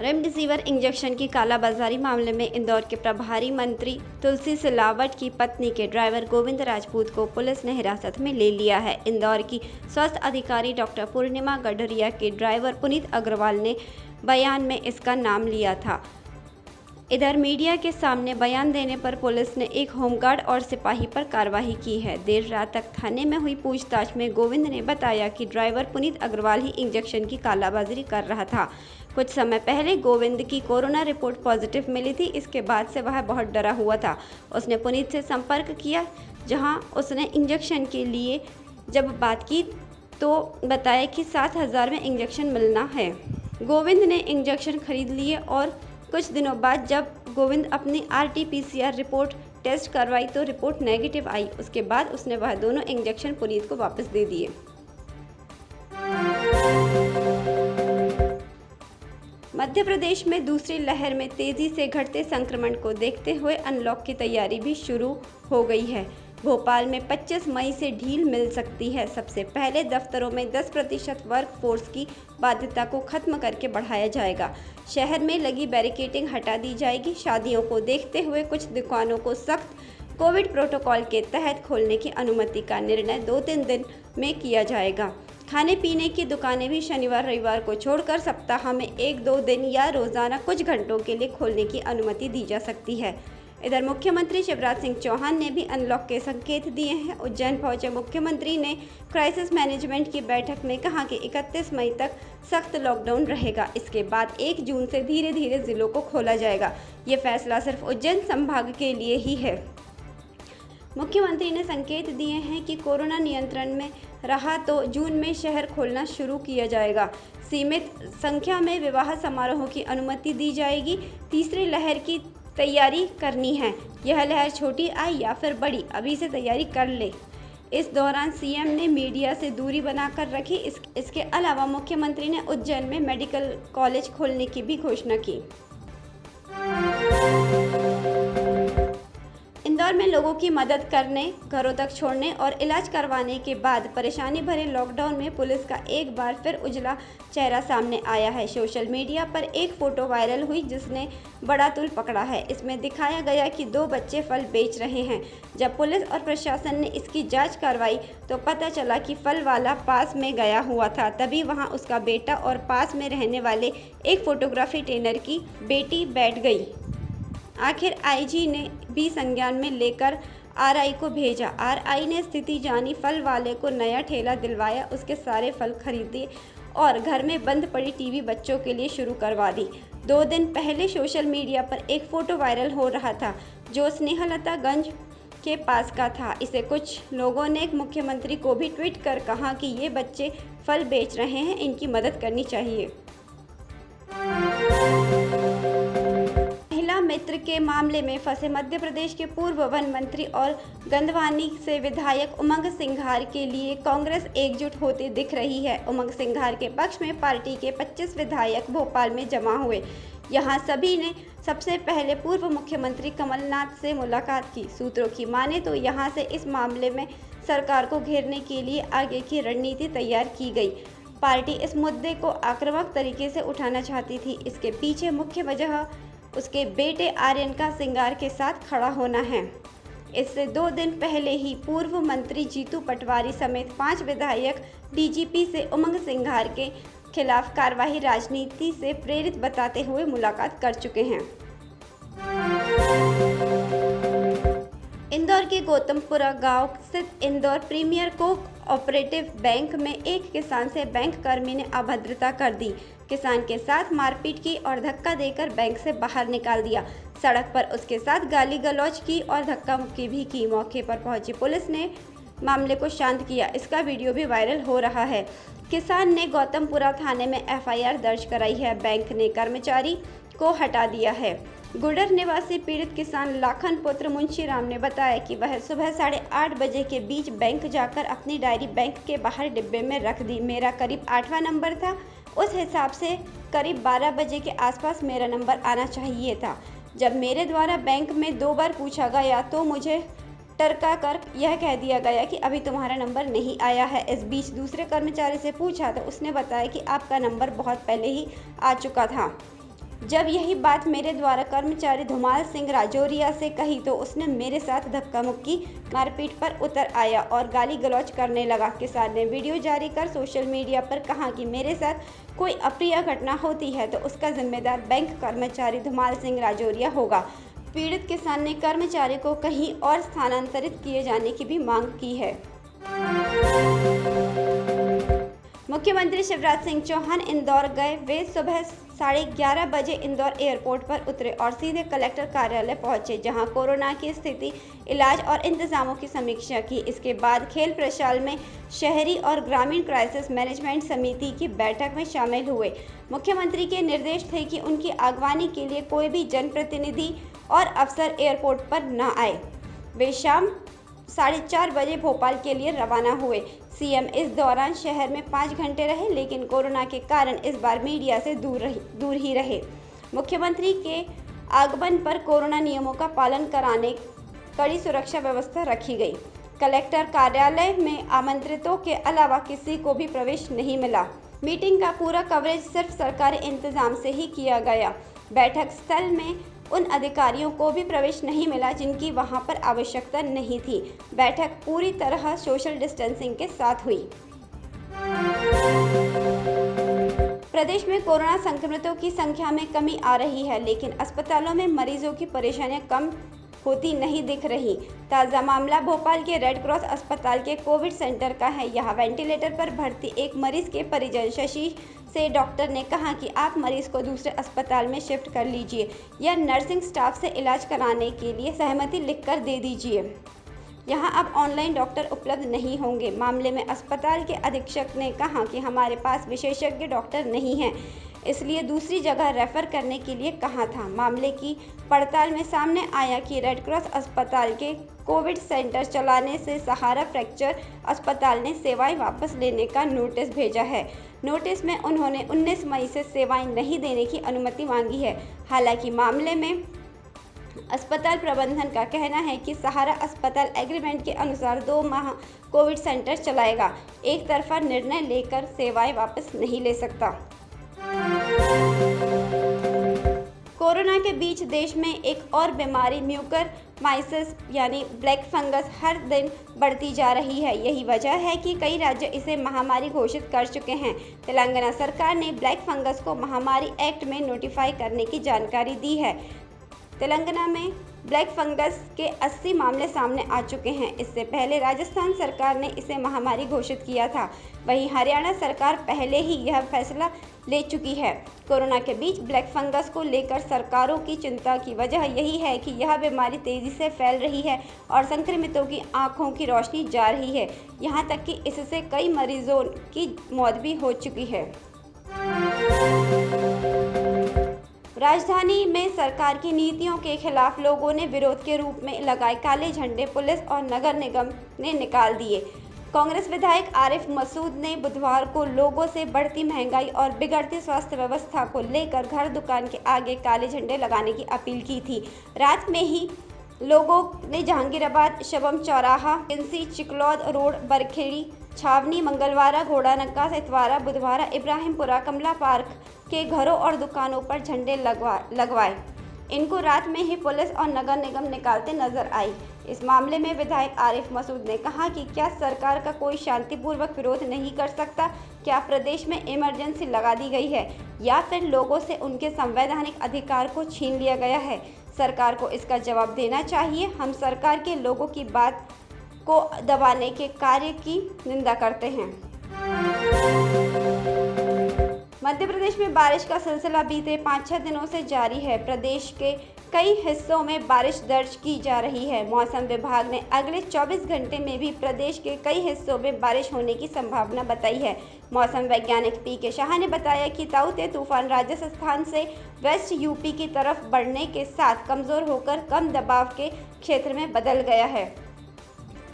Remdesivir injection की कालाबाजारी मामले में इंदौर के प्रभारी मंत्री तुलसी सिलावट की पत्नी के ड्राइवर गोविंद राजपूत को पुलिस ने हिरासत में ले लिया है। इंदौर की स्वास्थ्य अधिकारी डॉक्टर पूर्णिमा गडरिया के ड्राइवर पुनीत अग्रवाल ने बयान में इसका नाम लिया था। इधर मीडिया के सामने बयान देने पर पुलिस ने एक होमगार्ड और सिपाही पर कार्रवाई की है। देर रात तक थाने में हुई पूछताछ में गोविंद ने बताया कि ड्राइवर पुनीत अग्रवाल ही इंजेक्शन की कालाबाजारी कर रहा था। कुछ समय पहले गोविंद की कोरोना रिपोर्ट पॉजिटिव मिली थी। इसके बाद से वह बहुत डरा हुआ था। उसने पुनीत से संपर्क किया, जहां उसने इंजेक्शन के लिए जब बात की तो बताया कि 7,000 में इंजेक्शन मिलना है। गोविंद ने इंजेक्शन खरीद लिए और कुछ दिनों बाद जब गोविंद अपनी RT-PCR रिपोर्ट टेस्ट करवाई तो रिपोर्ट नेगेटिव आई। उसके बाद उसने वह दोनों इंजेक्शन पुनीत को वापस दे दिए। मध्य प्रदेश में दूसरी लहर में तेजी से घटते संक्रमण को देखते हुए अनलॉक की तैयारी भी शुरू हो गई है। भोपाल में 25 मई से ढील मिल सकती है। सबसे पहले दफ्तरों में 10% वर्क फोर्स की बाध्यता को खत्म करके बढ़ाया जाएगा। शहर में लगी बैरिकेडिंग हटा दी जाएगी। शादियों को देखते हुए कुछ दुकानों को सख्त कोविड प्रोटोकॉल के तहत खोलने की अनुमति का निर्णय 2-3 दिन में किया जाएगा। खाने पीने की दुकानें भी शनिवार रविवार को छोड़कर सप्ताह में 1-2 दिन या रोजाना कुछ घंटों के लिए खोलने की अनुमति दी जा सकती है। इधर मुख्यमंत्री शिवराज सिंह चौहान ने भी अनलॉक के संकेत दिए हैं। उज्जैन पहुंचे मुख्यमंत्री ने क्राइसिस मैनेजमेंट की बैठक में कहा कि 31 मई तक सख्त लॉकडाउन रहेगा। इसके बाद 1 जून से धीरे धीरे जिलों को खोला जाएगा। ये फैसला सिर्फ उज्जैन संभाग के लिए ही है। मुख्यमंत्री ने संकेत दिए हैं कि कोरोना नियंत्रण में रहा तो जून में शहर खोलना शुरू किया जाएगा। सीमित संख्या में विवाह समारोहों की अनुमति दी जाएगी। तीसरी लहर की तैयारी करनी है। यह लहर छोटी आए या फिर बड़ी, अभी से तैयारी कर ले। इस दौरान सीएम ने मीडिया से दूरी बनाकर रखी। इसके अलावा मुख्यमंत्री ने उज्जैन में मेडिकल कॉलेज खोलने की भी घोषणा की। इंदौर में लोगों की मदद करने, घरों तक छोड़ने और इलाज करवाने के बाद परेशानी भरे लॉकडाउन में पुलिस का एक बार फिर उजला चेहरा सामने आया है। सोशल मीडिया पर एक फोटो वायरल हुई जिसने बड़ा तुल पकड़ा है। इसमें दिखाया गया कि 2 बच्चे फल बेच रहे हैं। जब पुलिस और प्रशासन ने इसकी जांच करवाई तो पता चला कि फल वाला पास में गया हुआ था। तभी वहां उसका बेटा और पास में रहने वाले एक फोटोग्राफी ट्रेनर की बेटी बैठ गई। आखिर आईजी ने भी संज्ञान में लेकर आरआई को भेजा। आरआई ने स्थिति जानी, फल वाले को नया ठेला दिलवाया, उसके सारे फल खरीदे और घर में बंद पड़ी टीवी बच्चों के लिए शुरू करवा दी। 2 दिन पहले सोशल मीडिया पर एक फ़ोटो वायरल हो रहा था जो स्नेहलतागंज के पास का था। इसे कुछ लोगों ने मुख्यमंत्री को भी ट्वीट कर कहा कि ये बच्चे फल बेच रहे हैं, इनकी मदद करनी चाहिए। मित्र के मामले में फंसे मध्य प्रदेश के पूर्व वन मंत्री और गंधवानी से विधायक उमंग सिंघार के लिए कांग्रेस एकजुट होती दिख रही है। उमंग सिंघार के पक्ष में पार्टी के 25 विधायक भोपाल में जमा हुए। यहां सभी ने सबसे पहले पूर्व मुख्यमंत्री कमलनाथ से मुलाकात की। सूत्रों की माने तो यहां से इस मामले में सरकार को घेरने के लिए आगे की रणनीति तैयार की गई। पार्टी इस मुद्दे को आक्रामक तरीके से उठाना चाहती थी। इसके पीछे मुख्य वजह उसके बेटे आर्यन का सिंघार के साथ खड़ा होना है। इससे 2 दिन पहले ही पूर्व मंत्री जीतू पटवारी समेत 5 विधायक डीजीपी से उमंग सिंघार के खिलाफ कार्रवाई राजनीति से प्रेरित बताते हुए मुलाकात कर चुके हैं। इंदौर के गौतमपुरा गांव स्थित इंदौर प्रीमियर कोऑपरेटिव बैंक में एक किसान से बैंक कर्मी ने अभद्रता कर दी। किसान के साथ मारपीट की और धक्का देकर बैंक से बाहर निकाल दिया। सड़क पर उसके साथ गाली गलौज की और धक्का मुक्की भी की। मौके पर पहुंची पुलिस ने मामले को शांत किया। इसका वीडियो भी वायरल हो रहा है। किसान ने गौतमपुरा थाने में FIR दर्ज कराई है। बैंक ने कर्मचारी को हटा दिया है। गुडर निवासी पीड़ित किसान लाखन पुत्र मुंशीराम ने बताया कि वह सुबह 8:30 बजे के बीच बैंक जाकर अपनी डायरी बैंक के बाहर डिब्बे में रख दी। मेरा करीब 8वां नंबर था। उस हिसाब से करीब 12 बजे के आसपास मेरा नंबर आना चाहिए था। जब मेरे द्वारा बैंक में 2 बार पूछा गया तो मुझे टरका कर यह कह दिया गया कि अभी तुम्हारा नंबर नहीं आया है। इस बीच दूसरे कर्मचारी से पूछा तो उसने बताया कि आपका नंबर बहुत पहले ही आ चुका था। जब यही बात मेरे द्वारा कर्मचारी धुमाल सिंह राजौरिया से कही तो उसने मेरे साथ धक्का मुक्की, मारपीट पर उतर आया और गाली गलौज करने लगा। किसान ने वीडियो जारी कर सोशल मीडिया पर कहा कि मेरे साथ कोई अप्रिय घटना होती है तो उसका जिम्मेदार बैंक कर्मचारी धुमाल सिंह राजौरिया होगा। पीड़ित किसान ने कर्मचारी को कहीं और स्थानांतरित किए जाने की भी मांग की है। मुख्यमंत्री शिवराज सिंह चौहान इंदौर गए। वे सुबह 11:30 बजे इंदौर एयरपोर्ट पर उतरे और सीधे कलेक्टर कार्यालय पहुंचे, जहां कोरोना की स्थिति, इलाज और इंतजामों की समीक्षा की। इसके बाद खेल प्रशाल में शहरी और ग्रामीण क्राइसिस मैनेजमेंट समिति की बैठक में शामिल हुए। मुख्यमंत्री के निर्देश थे कि उनकी अगवानी के लिए कोई भी जनप्रतिनिधि और अफसर एयरपोर्ट पर न आए। वे शाम 4:30 बजे भोपाल के लिए रवाना हुए। सीएम इस दौरान शहर में 5 घंटे रहे, लेकिन कोरोना के कारण इस बार मीडिया से दूर ही रहे। मुख्यमंत्री के आगमन पर कोरोना नियमों का पालन कराने कड़ी सुरक्षा व्यवस्था रखी गई। कलेक्टर कार्यालय में आमंत्रितों के अलावा किसी को भी प्रवेश नहीं मिला। मीटिंग का पूरा कवरेज सिर्फ सरकारी इंतजाम से ही किया गया। बैठक स्थल में उन अधिकारियों को भी प्रवेश नहीं मिला जिनकी वहां पर आवश्यकता नहीं थी। बैठक पूरी तरह सोशल डिस्टेंसिंग के साथ हुई। प्रदेश में कोरोना संक्रमितों की संख्या में कमी आ रही है, लेकिन अस्पतालों में मरीजों की परेशानियां कम होती नहीं दिख रही। ताज़ा मामला भोपाल के रेड क्रॉस अस्पताल के कोविड सेंटर का है। यहाँ वेंटिलेटर पर भर्ती एक मरीज के परिजन शशि से डॉक्टर ने कहा कि आप मरीज को दूसरे अस्पताल में शिफ्ट कर लीजिए या नर्सिंग स्टाफ से इलाज कराने के लिए सहमति लिखकर दे दीजिए। यहाँ अब ऑनलाइन डॉक्टर उपलब्ध नहीं होंगे। मामले में अस्पताल के अधीक्षक ने कहा कि हमारे पास विशेषज्ञ डॉक्टर नहीं हैं, इसलिए दूसरी जगह रेफर करने के लिए कहा था। मामले की पड़ताल में सामने आया कि रेड क्रॉस अस्पताल के कोविड सेंटर चलाने से सहारा फ्रैक्चर अस्पताल ने सेवाएं वापस लेने का नोटिस भेजा है। नोटिस में उन्होंने 19 मई से सेवाएं नहीं देने की अनुमति मांगी है। हालांकि मामले में अस्पताल प्रबंधन का कहना है कि सहारा अस्पताल एग्रीमेंट के अनुसार 2 माह कोविड सेंटर चलाएगा। एक तरफा निर्णय लेकर सेवाएं वापस नहीं ले सकता। कोरोना के बीच देश में एक और बीमारी म्यूकरमाइसिस यानी ब्लैक फंगस हर दिन बढ़ती जा रही है। यही वजह है कि कई राज्य इसे महामारी घोषित कर चुके हैं। तेलंगाना सरकार ने ब्लैक फंगस को महामारी एक्ट में नोटिफाई करने की जानकारी दी है। तेलंगाना में ब्लैक फंगस के 80 मामले सामने आ चुके हैं। इससे पहले राजस्थान सरकार ने इसे महामारी घोषित किया था। वहीं हरियाणा सरकार पहले ही यह फैसला ले चुकी है। कोरोना के बीच ब्लैक फंगस को लेकर सरकारों की चिंता की वजह यही है कि यह बीमारी तेजी से फैल रही है और संक्रमितों की आंखों की रोशनी जा रही है। यहां तक कि इससे कई मरीजों की मौत भी हो चुकी है। राजधानी में सरकार की नीतियों के खिलाफ लोगों ने विरोध के रूप में लगाए काले झंडे पुलिस और नगर निगम ने निकाल दिए। कांग्रेस विधायक आरिफ मसूद ने बुधवार को लोगों से बढ़ती महंगाई और बिगड़ती स्वास्थ्य व्यवस्था को लेकर घर दुकान के आगे काले झंडे लगाने की अपील की थी। रात में ही लोगों ने जहांगीराबाद, शबम चौराहा, जिंसी, चिकलौद रोड, बरखेड़ी, छावनी, मंगलवारा, घोड़ानक्का, इतवारा, बुधवारा, इब्राहिमपुरा, कमला पार्क के घरों और दुकानों पर झंडे लगवाए। इनको रात में ही पुलिस और नगर निगम निकालते नजर आई। इस मामले में विधायक आरिफ मसूद ने कहा कि क्या सरकार का कोई शांतिपूर्वक विरोध नहीं कर सकता? क्या प्रदेश में इमरजेंसी लगा दी गई है या फिर लोगों से उनके संवैधानिक अधिकार को छीन लिया गया है? सरकार को इसका जवाब देना चाहिए। हम सरकार के लोगों की बात को दबाने के कार्य की निंदा करते हैं। मध्य प्रदेश में बारिश का सिलसिला बीते 5-6 दिनों से जारी है। प्रदेश के कई हिस्सों में बारिश दर्ज की जा रही है। मौसम विभाग ने अगले 24 घंटे में भी प्रदेश के कई हिस्सों में बारिश होने की संभावना बताई है। मौसम वैज्ञानिक पी.के. शाह ने बताया कि ताऊ-ते तूफान राजस्थान से वेस्ट यूपी की तरफ बढ़ने के साथ कमज़ोर होकर कम दबाव के क्षेत्र में बदल गया है।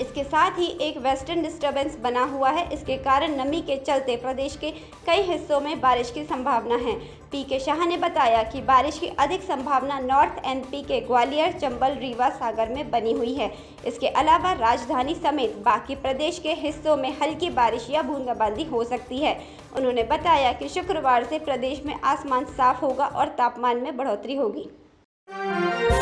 इसके साथ ही एक वेस्टर्न डिस्टर्बेंस बना हुआ है। इसके कारण नमी के चलते प्रदेश के कई हिस्सों में बारिश की संभावना है। पीके शाह ने बताया कि बारिश की अधिक संभावना नॉर्थ एमपी के ग्वालियर, चंबल, रीवा, सागर में बनी हुई है। इसके अलावा राजधानी समेत बाकी प्रदेश के हिस्सों में हल्की बारिश या बूंदाबांदी हो सकती है। उन्होंने बताया कि शुक्रवार से प्रदेश में आसमान साफ होगा और तापमान में बढ़ोतरी होगी।